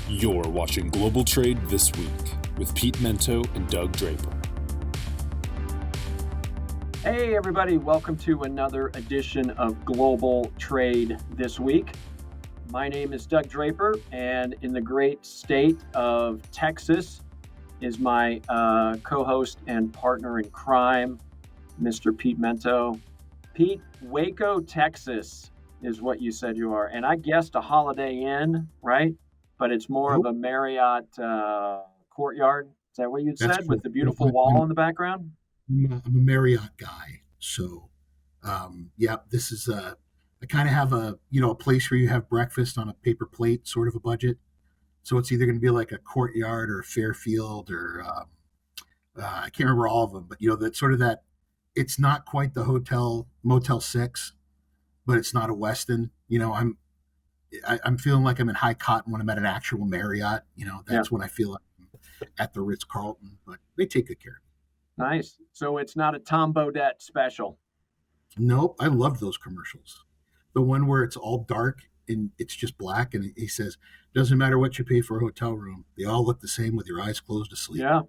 You're watching Global Trade This Week with Pete Mento and Doug Draper. Hey everybody, welcome to another edition of Global Trade This Week. My name is Doug Draper, and in the great state of Texas is my co-host and partner in crime, Mr. Pete Mento. Pete, Waco, Texas is what you said you are, and I guessed a Holiday Inn, right? But it's more of a Marriott courtyard. Is that what you said, with the beautiful wall in the background? I'm a Marriott guy, so this is I kind of have a place where you have breakfast on a paper plate, sort of a budget. So it's either going to be like a Courtyard or a Fairfield or I can't remember all of them, but that sort of that. It's not quite the hotel Motel 6, but it's not a Westin. I'm feeling like I'm in high cotton when I'm at an actual Marriott. That's when I feel like I'm at the Ritz-Carlton, but they take good care of me. Nice. So it's not a Tom Bodett special. Nope. I love those commercials. The one where it's all dark and it's just black, and he says, doesn't matter what you pay for a hotel room. They all look the same with your eyes closed to sleep. Yeah.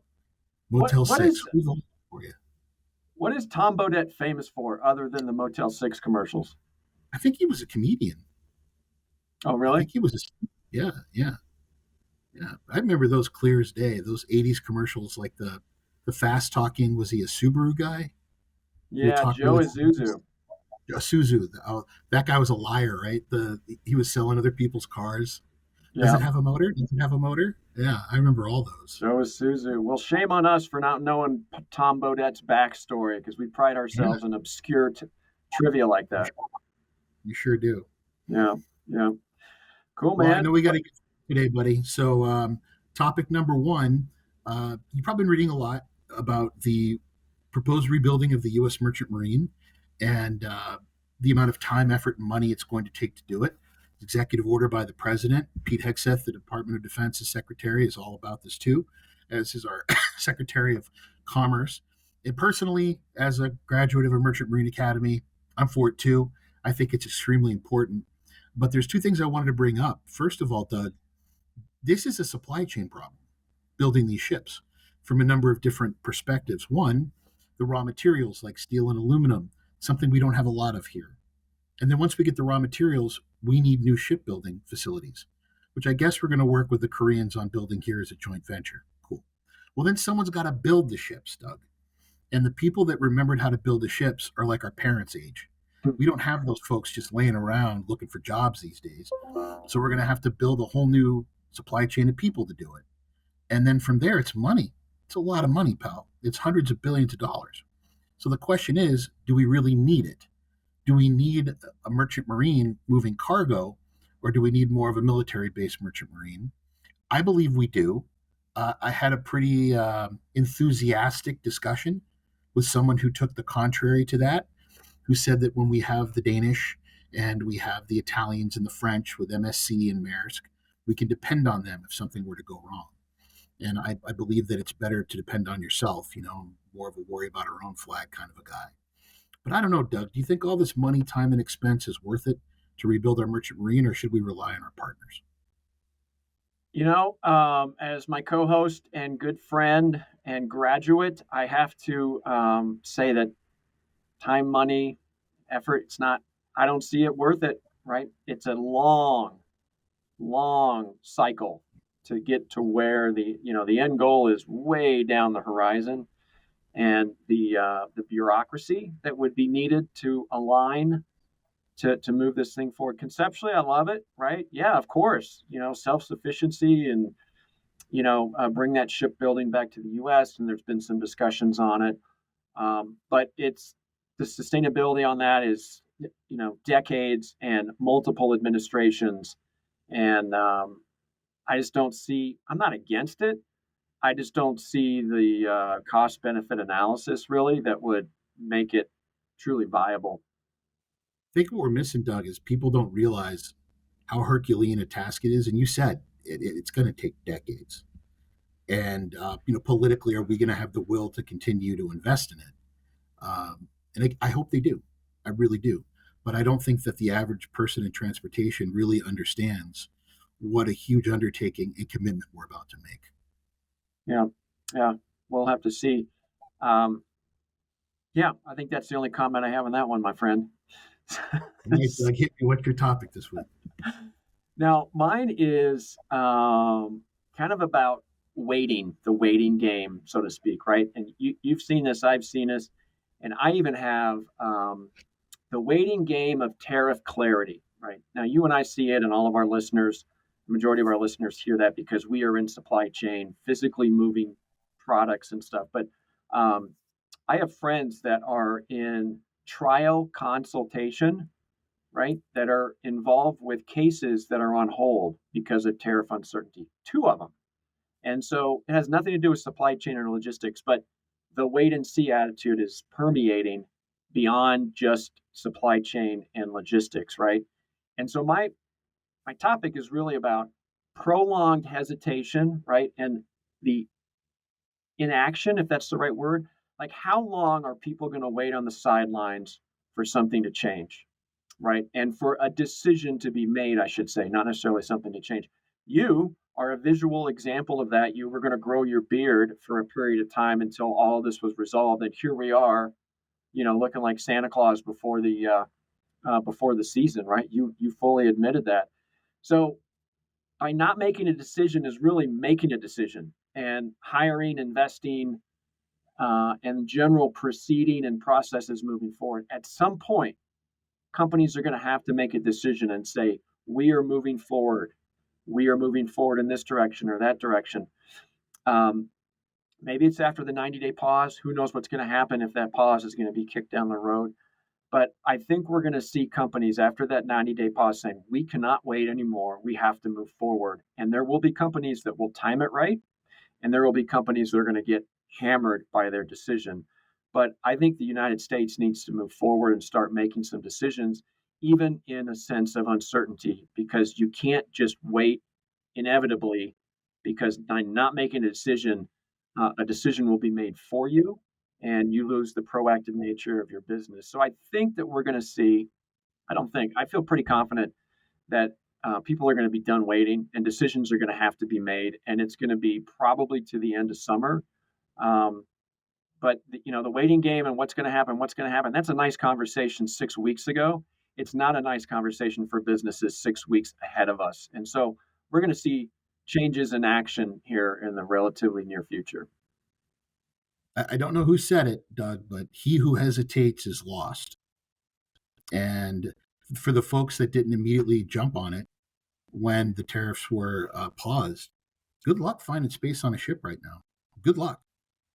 Motel 6. Who's on for you? What is Tom Bodett famous for other than the Motel 6 commercials? I think he was a comedian. Oh, really? I think he was. Yeah. I remember those clear as day. Those 80s commercials, like the fast talking. Was he a Subaru guy? Yeah, Joe Isuzu. Isuzu. That guy was a liar, right? He was selling other people's cars. Does it have a motor? Yeah, I remember all those. Joe Isuzu. Well, shame on us for not knowing Tom Bodett's backstory, because we pride ourselves in obscure trivia like that. You sure do. Yeah. Cool, man. Well, I know we got to get today, buddy. So topic number one, you've probably been reading a lot about the proposed rebuilding of the U.S. Merchant Marine and the amount of time, effort, and money it's going to take to do it. Executive order by the president. Pete Hegseth, the Department of Defense's secretary, is all about this too, as is our Secretary of Commerce. And personally, as a graduate of a Merchant Marine Academy, I'm for it too. I think it's extremely important. But there's two things I wanted to bring up. First of all, Doug, this is a supply chain problem, building these ships, from a number of different perspectives. One, the raw materials like steel and aluminum, something we don't have a lot of here. And then once we get the raw materials, we need new shipbuilding facilities, which I guess we're going to work with the Koreans on building here as a joint venture. Cool. Well, then someone's got to build the ships, Doug. And the people that remembered how to build the ships are like our parents' age. We don't have those folks just laying around looking for jobs these days. So we're going to have to build a whole new supply chain of people to do it. And then from there, it's money. It's a lot of money, pal. It's hundreds of billions of dollars. So the question is, do we really need it? Do we need a merchant marine moving cargo, or do we need more of a military-based merchant marine? I believe we do. I had a pretty enthusiastic discussion with someone who took the contrary to that, who said that when we have the Danish and we have the Italians and the French with MSC and Maersk, we can depend on them if something were to go wrong. And I believe that it's better to depend on yourself, more of a worry about our own flag kind of a guy. But I don't know, Doug, do you think all this money, time, and expense is worth it to rebuild our merchant marine, or should we rely on our partners? As my co-host and good friend and graduate, I have to say that time, money, effort, I don't see it worth it, right? It's a long cycle to get to where the end goal is way down the horizon, and the bureaucracy that would be needed to align to move this thing forward. Conceptually, I love it, right? Yeah, of course, self-sufficiency and, bring that shipbuilding back to the U.S., and there's been some discussions on it. But the sustainability on that is, decades and multiple administrations. And I just don't see, I'm not against it. I just don't see the cost benefit analysis really that would make it truly viable. I think what we're missing, Doug, is people don't realize how Herculean a task it is. And you said it's going to take decades. And, politically, are we going to have the will to continue to invest in it? And I hope they do. I really do. But I don't think that the average person in transportation really understands what a huge undertaking and commitment we're about to make. Yeah, we'll have to see. Um, yeah, I think that's the only comment I have on that one, my friend. Nice, Doug. Hit me. What's your topic this week? Now, mine is kind of about the waiting game, so to speak, right? And you've seen this, I've seen this, and I even have the waiting game of tariff clarity, right? Now, you and I see it, and all of our listeners, the majority of our listeners hear that because we are in supply chain, physically moving products and stuff. But I have friends that are in trial consultation, right, that are involved with cases that are on hold because of tariff uncertainty, two of them. And so it has nothing to do with supply chain or logistics, but the wait and see attitude is permeating beyond just supply chain and logistics, right? And so my topic is really about prolonged hesitation, right? And the inaction, if that's the right word. Like, how long are people going to wait on the sidelines for something to change, right? And for a decision to be made, I should say, not necessarily something to change. You are a visual example of that. You were going to grow your beard for a period of time until all of this was resolved, and here we are, looking like Santa Claus before the season, right? You fully admitted that. So by not making a decision is really making a decision, and hiring, investing, and general proceeding and processes moving forward. At some point, companies are going to have to make a decision and say, we are moving forward. We are moving forward in this direction or that direction. Um, Maybe it's after the 90-day pause. Who knows what's going to happen if that pause is going to be kicked down the road. But I think we're going to see companies after that 90-day pause saying, we cannot wait anymore. We have to move forward. And there will be companies that will time it right. And there will be companies that are going to get hammered by their decision. But I think the United States needs to move forward and start making some decisions, even in a sense of uncertainty, because you can't just wait inevitably, because by not making a decision will be made for you, and you lose the proactive nature of your business. So I think that we're going to see, I feel pretty confident that people are going to be done waiting and decisions are going to have to be made. And it's going to be probably to the end of summer. But the waiting game and what's going to happen, that's a nice conversation 6 weeks ago. It's not a nice conversation for businesses 6 weeks ahead of us. And so we're going to see changes in action here in the relatively near future. I don't know who said it, Doug, but he who hesitates is lost. And for the folks that didn't immediately jump on it when the tariffs were paused, good luck finding space on a ship right now. Good luck.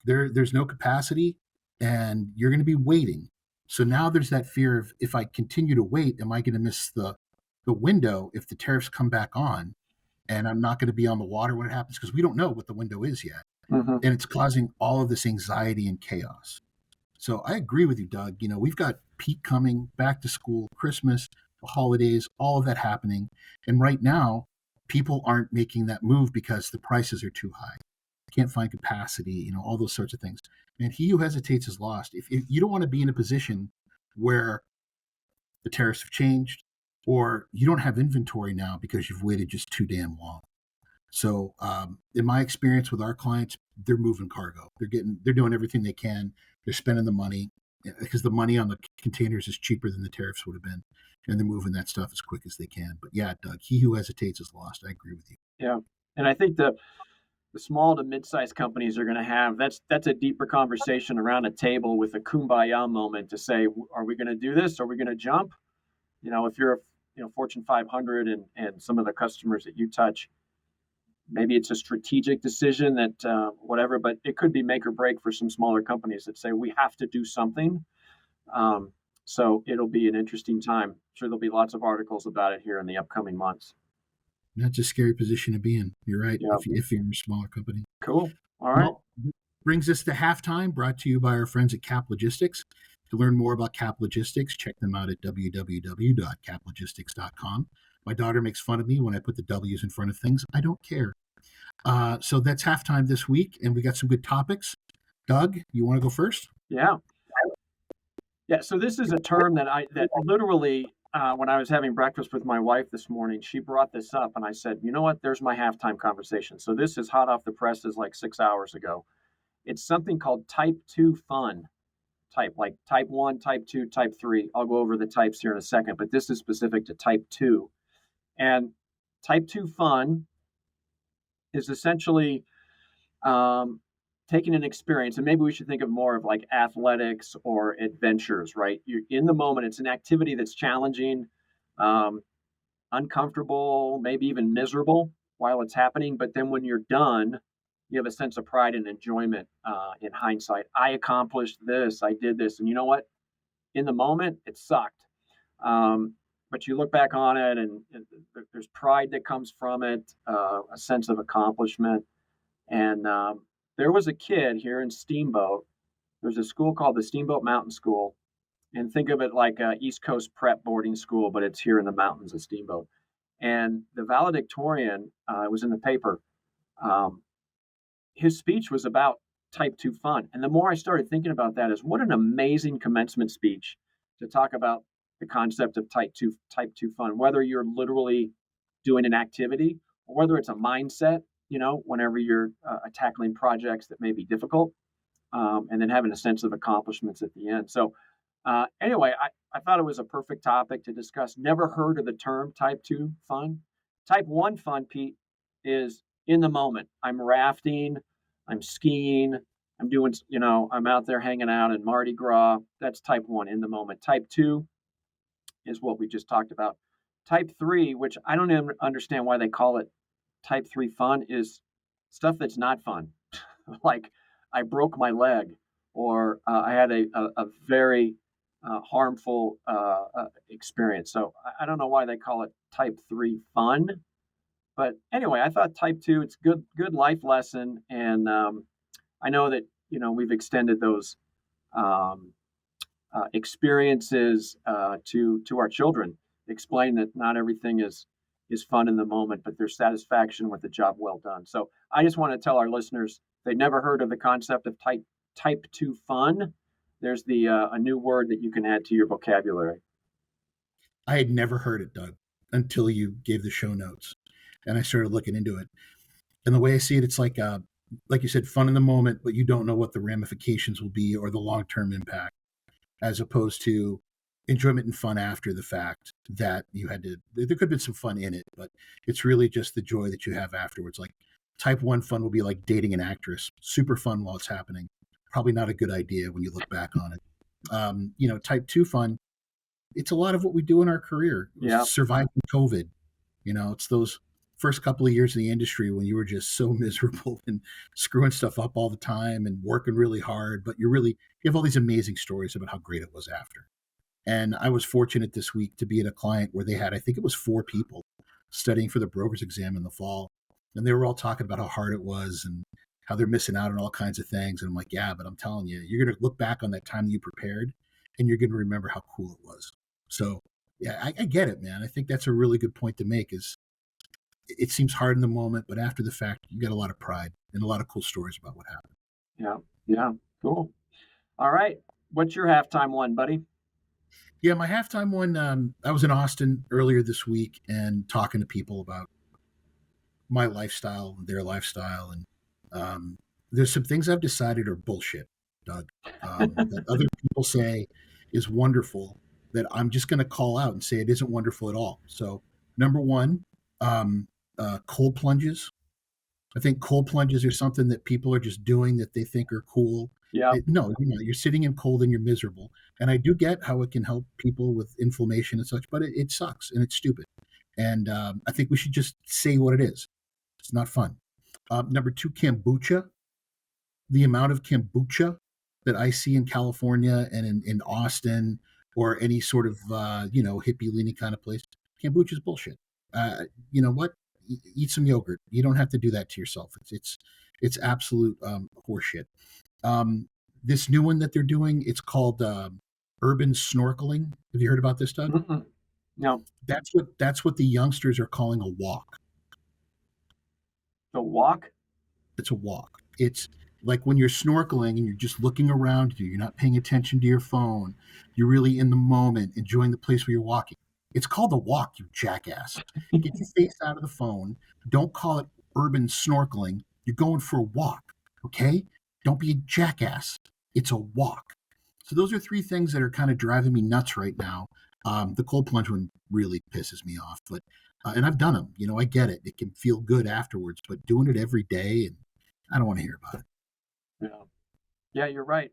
There's no capacity, and you're going to be waiting. So now there's that fear of, if I continue to wait, am I going to miss the window if the tariffs come back on, and I'm not going to be on the water when it happens, because we don't know what the window is yet. Mm-hmm. And it's causing all of this anxiety and chaos. So I agree with you, Doug. We've got peak coming, back to school, Christmas, the holidays, all of that happening. And right now, people aren't making that move because the prices are too high. Can't find capacity, all those sorts of things. And he who hesitates is lost. If you don't want to be in a position where the tariffs have changed, or you don't have inventory now because you've waited just too damn long. So in my experience with our clients, they're moving cargo. They're doing everything they can. They're spending the money because the money on the containers is cheaper than the tariffs would have been. And they're moving that stuff as quick as they can. But yeah, Doug, he who hesitates is lost. I agree with you. Yeah. And I think the small to mid-sized companies are going to have, that's a deeper conversation around a table with a kumbaya moment to say, are we going to do this? Are we going to jump? If you're a Fortune 500 and some of the customers that you touch, maybe it's a strategic decision that whatever, but it could be make or break for some smaller companies that say we have to do something. So it'll be an interesting time. I'm sure there'll be lots of articles about it here in the upcoming months. That's a scary position to be in. You're right. Yeah. If you're a smaller company. Cool. All right. Well, brings us to halftime, brought to you by our friends at Cap Logistics. To learn more about Cap Logistics, check them out at www.caplogistics.com. My daughter makes fun of me when I put the W's in front of things. I don't care. So that's halftime this week, and we got some good topics. Doug, you want to go first? Yeah. So this is a term that literally when I was having breakfast with my wife this morning, she brought this up, and I said, "You know what? There's my halftime conversation." So this is hot off the presses, like 6 hours ago. It's something called Type Two Fun. Like Type One, Type Two, Type Three. I'll go over the types here in a second, but this is specific to Type Two. And Type Two Fun is essentially um, taking an experience, and maybe we should think of more of like athletics or adventures, right? You're in the moment. It's an activity that's challenging, um, uncomfortable, maybe even miserable while it's happening. But then when you're done, you have a sense of pride and enjoyment in hindsight. I accomplished this, I did this. And you know what? In the moment, it sucked. But you look back on it, and there's pride that comes from it, a sense of accomplishment. And there was a kid here in Steamboat. There's a school called the Steamboat Mountain School. And think of it like a East Coast prep boarding school, but it's here in the mountains of Steamboat. And the valedictorian was in the paper. Um, his speech was about Type 2 fun. And the more I started thinking about that, is what an amazing commencement speech to talk about the concept of type 2 fun, whether you're literally doing an activity or whether it's a mindset, whenever you're tackling projects that may be difficult, and then having a sense of accomplishments at the end. So anyway, I thought it was a perfect topic to discuss. Never heard of the term Type 2 fun. Type 1 fun, Pete, is in the moment. I'm rafting, I'm skiing, I'm doing, I'm out there hanging out in Mardi Gras. That's Type 1, in the moment. Type 2 is what we just talked about. Type 3, which I don't even understand why they call it Type 3 fun, is stuff that's not fun. Like I broke my leg, or I had a very harmful experience. So I don't know why they call it Type 3 fun. But anyway, I thought Type 2, it's good life lesson. And I know that, we've extended those um, experiences to our children. Explain that not everything is fun in the moment, but there's satisfaction with the job well done. So I just want to tell our listeners, they've never heard of the concept of type 2 fun. There's a new word that you can add to your vocabulary. I had never heard it, Doug, until you gave the show notes, and I started looking into it. And the way I see it, it's like you said, fun in the moment, but you don't know what the ramifications will be or the long-term impact, as opposed to enjoyment and fun after the fact that you had to, there could have been some fun in it, but it's really just the joy that you have afterwards. Like Type 1 fun will be like dating an actress, super fun while it's happening. Probably not a good idea when you look back on it. Type 2 fun, it's a lot of what we do in our career. Yeah. Surviving COVID, it's those first couple of years in the industry when you were just so miserable and screwing stuff up all the time and working really hard, but you have all these amazing stories about how great it was after. And I was fortunate this week to be at a client where they had, I think it was 4 people studying for the broker's exam in the fall. And they were all talking about how hard it was and how they're missing out on all kinds of things. And I'm like, yeah, but I'm telling you, you're going to look back on that time that you prepared and you're going to remember how cool it was. So yeah, I get it, man. I think that's a really good point to make. Is it seems hard in the moment, but after the fact, you got a lot of pride and a lot of cool stories about what happened. Yeah, cool. All right. What's your halftime one, buddy? Yeah, my halftime one, I was in Austin earlier this week and talking to people about my lifestyle, their lifestyle. And there's some things I've decided are bullshit, Doug, that other people say is wonderful, that I'm just going to call out and say it isn't wonderful at all. So number one, cold plunges. I think cold plunges are something that people are just doing that they think are cool. Yeah. No, you're sitting in cold and you're miserable. And I do get how it can help people with inflammation and such, but it sucks and it's stupid. And I think we should just say what it is. It's not fun. Number 2, kombucha. The amount of kombucha that I see in California and in Austin or any sort of, hippie leaning kind of place, kombucha is bullshit. You know what? Eat some yogurt. You don't have to do that to yourself. It's absolute horseshit. This new one that they're doing, it's called urban snorkeling. Have you heard about this, Doug? Mm-mm. No. That's what the youngsters are calling a walk. The walk? It's a walk. It's like when you're snorkeling and you're just looking around you, you're not paying attention to your phone. You're really in the moment, enjoying the place where you're walking. It's called a walk, you jackass. Get your face out of the phone. Don't call it urban snorkeling. You're going for a walk, okay? Don't be a jackass. It's a walk. So those are three things that are kind of driving me nuts right now. The cold plunge one really pisses me off, but and I've done them. I get it. It can feel good afterwards, but doing it every day, and I don't want to hear about it. Yeah. Yeah, you're right.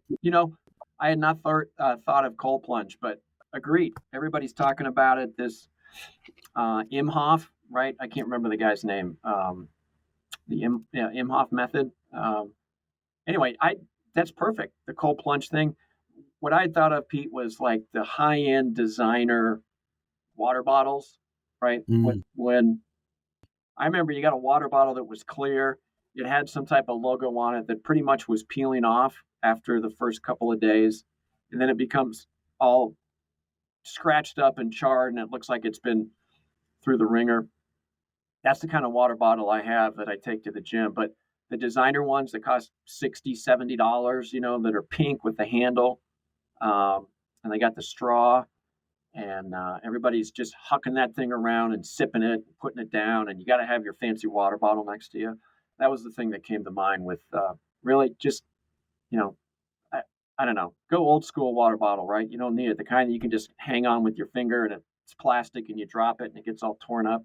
I had not thought of cold plunge, but agreed. Everybody's talking about it. This Imhoff, right? I can't remember the guy's name. The Imhoff method. Anyway, that's perfect. The cold plunge thing. What I thought of, Pete, was like the high end designer water bottles, right? When I remember you got a water bottle that was clear, it had some type of logo on it that pretty much was peeling off after the first couple of days, and then it becomes all scratched up and charred, and it looks like it's been through the ringer. That's the kind of water bottle I have that I take to the gym. But the designer ones that cost $60, $70, that are pink with the handle, and they got the straw, and everybody's just hucking that thing around and sipping it, and putting it down, and you got to have your fancy water bottle next to you. That was the thing that came to mind with really just, I, I don't know, go old school water bottle, right? You don't need it. The kind that you can just hang on with your finger and it's plastic and you drop it and it gets all torn up.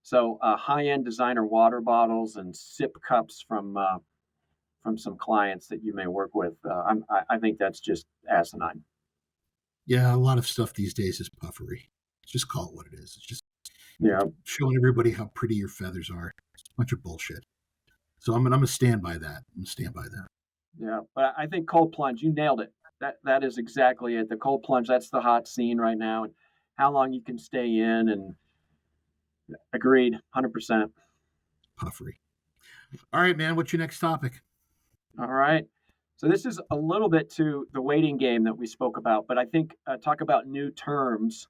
So high-end designer water bottles and sip cups from some clients that you may work with. I think that's just asinine. Yeah, a lot of stuff these days is puffery. Just call it what it is. It's just Yeah, showing everybody how pretty your feathers are. It's a bunch of bullshit. So I'm gonna stand by that. I'm gonna stand by that. yeah. But I think cold plunge, you nailed it. That is exactly it. The cold plunge, that's the hot scene right now, and how long you can stay in. And agreed, 100%. Puffery. All right, man. What's your next topic? All right. So this is a little bit to the waiting game that we spoke about, but I think talk about new terms,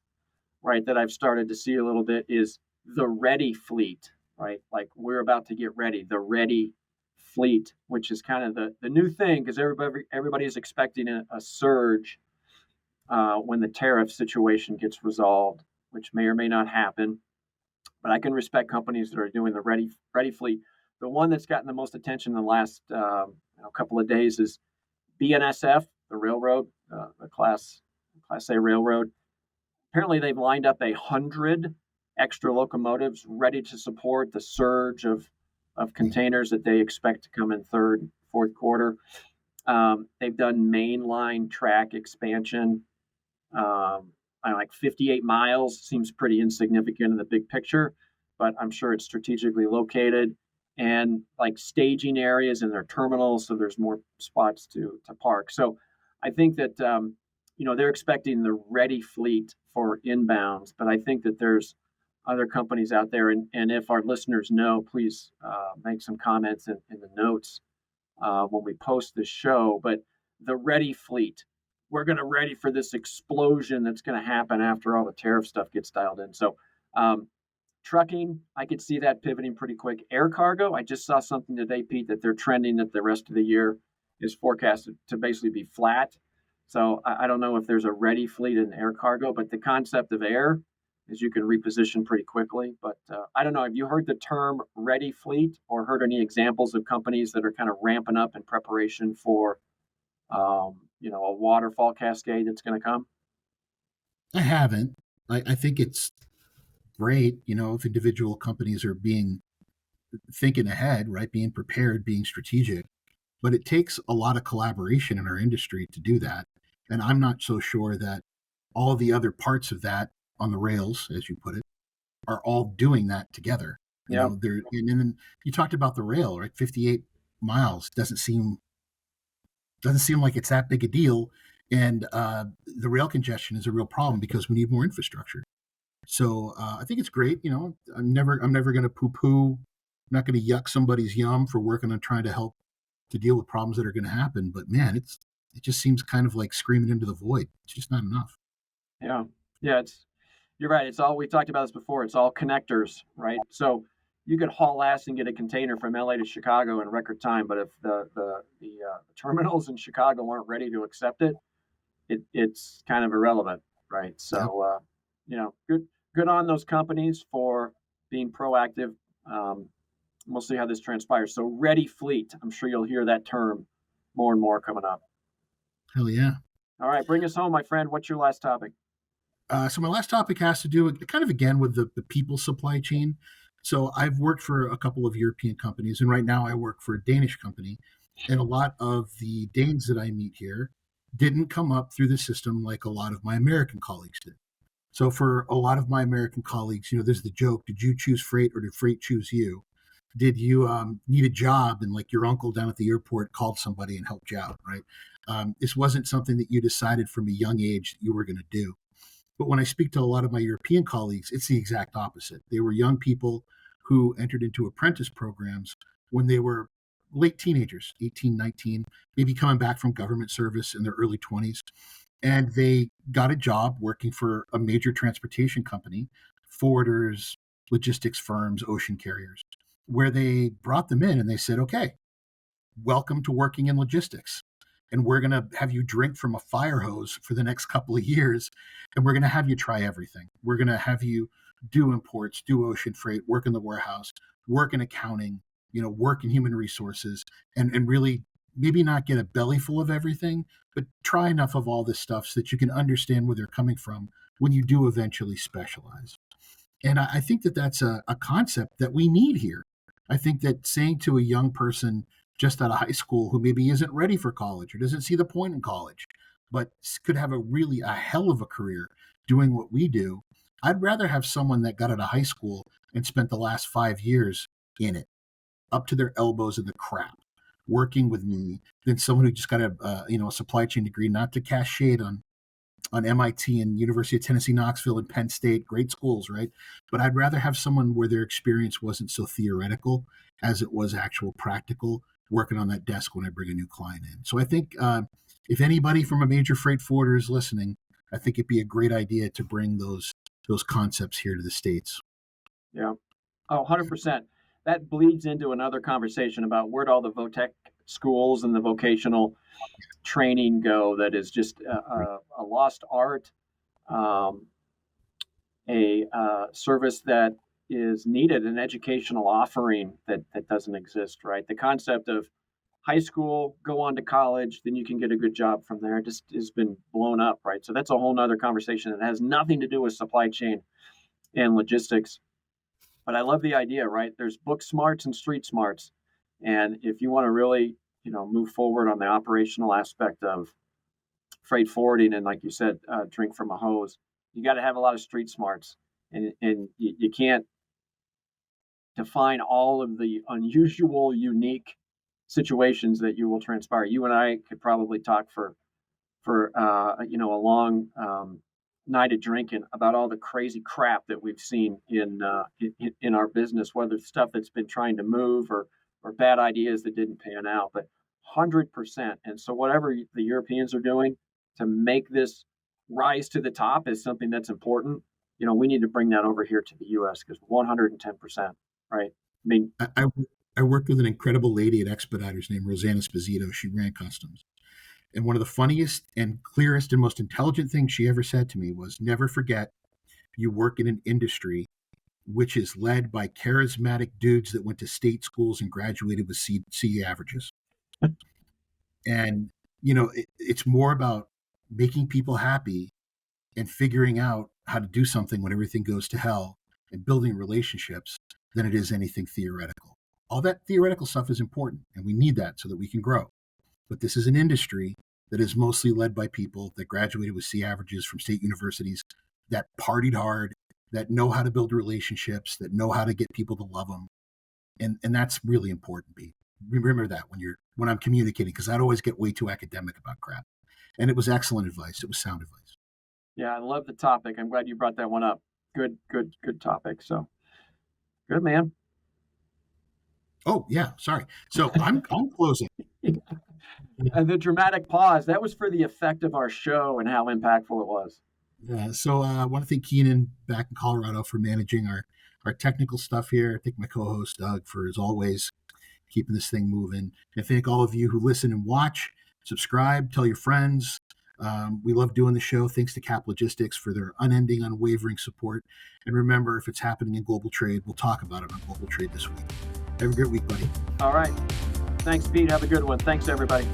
right, that I've started to see a little bit is the ready fleet, right? Like we're about to get ready, the ready fleet, which is kind of the new thing because everybody is expecting a surge when the tariff situation gets resolved, which may or may not happen. But I can respect companies that are doing the ready fleet. The one that's gotten the most attention in the last couple of days is BNSF, the railroad, the Class A railroad. Apparently, they've lined up 100 extra locomotives ready to support the surge of containers that they expect to come in third, fourth quarter. They've done mainline track expansion. Like 58 miles seems pretty insignificant in the big picture, but I'm sure it's strategically located, and like staging areas in their terminals, so there's more spots to park. So I think that they're expecting the ready fleet for inbounds, but I think that there's other companies out there, and if our listeners know, please make some comments in the notes when we post this show. But the ready fleet, we're going to ready for this explosion that's going to happen after all the tariff stuff gets dialed in. So trucking, I could see that pivoting pretty quick. Air cargo, I just saw something today, Pete, that they're trending that the rest of the year is forecasted to basically be flat. So I don't know if there's a ready fleet in air cargo, but the concept of air is you can reposition pretty quickly. But I don't know. Have you heard the term ready fleet or heard any examples of companies that are kind of ramping up in preparation for a waterfall cascade that's going to come? I haven't. I think it's great, if individual companies are thinking ahead, right? Being prepared, being strategic. But it takes a lot of collaboration in our industry to do that. And I'm not so sure that all the other parts of that on the rails, as you put it, are all doing that together. Yeah. And then you talked about the rail, right? 58 miles doesn't seem like it's that big a deal. And the rail congestion is a real problem because we need more infrastructure. So I think it's great. I'm never going to poo-poo. I'm not going to yuck somebody's yum for working on trying to help to deal with problems that are going to happen. But man, it just seems kind of like screaming into the void. It's just not enough. Yeah. You're right. It's all, we talked about this before. It's all connectors, right? So you could haul ass and get a container from LA to Chicago in record time, but if the terminals in Chicago aren't ready to accept it, it's kind of irrelevant, right? So, good good on those companies for being proactive. We'll see how this transpires. So ready fleet. I'm sure you'll hear that term more and more coming up. Hell yeah. All right, bring us home, my friend. What's your last topic? So my last topic has to do kind of again with the people supply chain. So I've worked for a couple of European companies, and right now I work for a Danish company. And a lot of the Danes that I meet here didn't come up through the system like a lot of my American colleagues did. So for a lot of my American colleagues, there's the joke: did you choose freight or did freight choose you? Did you need a job and like your uncle down at the airport called somebody and helped you out, right? This wasn't something that you decided from a young age that you were going to do. But when I speak to a lot of my European colleagues, it's the exact opposite. They were young people who entered into apprentice programs when they were late teenagers, 18, 19, maybe coming back from government service in their early 20s. And they got a job working for a major transportation company, forwarders, logistics firms, ocean carriers, where they brought them in and they said, okay, welcome to working in logistics. And we're going to have you drink from a fire hose for the next couple of years. And we're going to have you try everything. We're going to have you do imports, do ocean freight, work in the warehouse, work in accounting, work in human resources, and really maybe not get a belly full of everything, but try enough of all this stuff so that you can understand where they're coming from when you do eventually specialize. And I think that that's a concept that we need here. I think that saying to a young person just out of high school who maybe isn't ready for college or doesn't see the point in college, but could have a hell of a career doing what we do, I'd rather have someone that got out of high school and spent the last 5 years in it, up to their elbows in the crap, working with me, than someone who just got a supply chain degree. Not to cast shade on MIT and University of Tennessee, Knoxville, and Penn State, great schools, right? But I'd rather have someone where their experience wasn't so theoretical as it was actual practical, working on that desk when I bring a new client in. So I think if anybody from a major freight forwarder is listening, I think it'd be a great idea to bring those concepts here to the States. Yeah. Oh, 100%. That bleeds into another conversation about where'd all the VOTEC schools and the vocational training go. That is just a lost art, a service that is needed, an educational offering that doesn't exist, right? The concept of high school, go on to college, then you can get a good job from there, just has been blown up, right? So that's a whole nother conversation that has nothing to do with supply chain and logistics. But I love the idea, right? There's book smarts and street smarts. And if you want to really, move forward on the operational aspect of freight forwarding, and like you said, drink from a hose, you got to have a lot of street smarts. And you can't define all of the unusual, unique situations that you will transpire. You and I could probably talk for a long night of drinking about all the crazy crap that we've seen in our business, whether stuff that's been trying to move or bad ideas that didn't pan out. But 100%. And so whatever the Europeans are doing to make this rise to the top is something that's important. We need to bring that over here to the U.S. because 110%, right? I mean, I worked with an incredible lady at Expeditors named Rosanna Sposito. She ran customs. And one of the funniest and clearest and most intelligent things she ever said to me was, never forget you work in an industry which is led by charismatic dudes that went to state schools and graduated with C averages. And, it's more about making people happy and figuring out how to do something when everything goes to hell and building relationships than it is anything theoretical. All that theoretical stuff is important, and we need that so that we can grow. But this is an industry that is mostly led by people that graduated with C averages from state universities, that partied hard, that know how to build relationships, that know how to get people to love them. And that's really important, Pete. Remember that when I'm communicating, because I'd always get way too academic about crap. And it was excellent advice. It was sound advice. Yeah, I love the topic. I'm glad you brought that one up. Good topic. So good, man. Oh, yeah. Sorry. So I'm closing. And the dramatic pause, that was for the effect of our show and how impactful it was. Yeah. So I want to thank Keenan back in Colorado for managing our technical stuff here. I thank my co-host, Doug, for, as always, keeping this thing moving. And thank all of you who listen and watch, subscribe, tell your friends. We love doing the show. Thanks to Cap Logistics for their unending, unwavering support. And remember, if it's happening in global trade, we'll talk about it on Global Trade this week. Have a great week, buddy. All right. Thanks, Pete. Have a good one. Thanks, everybody.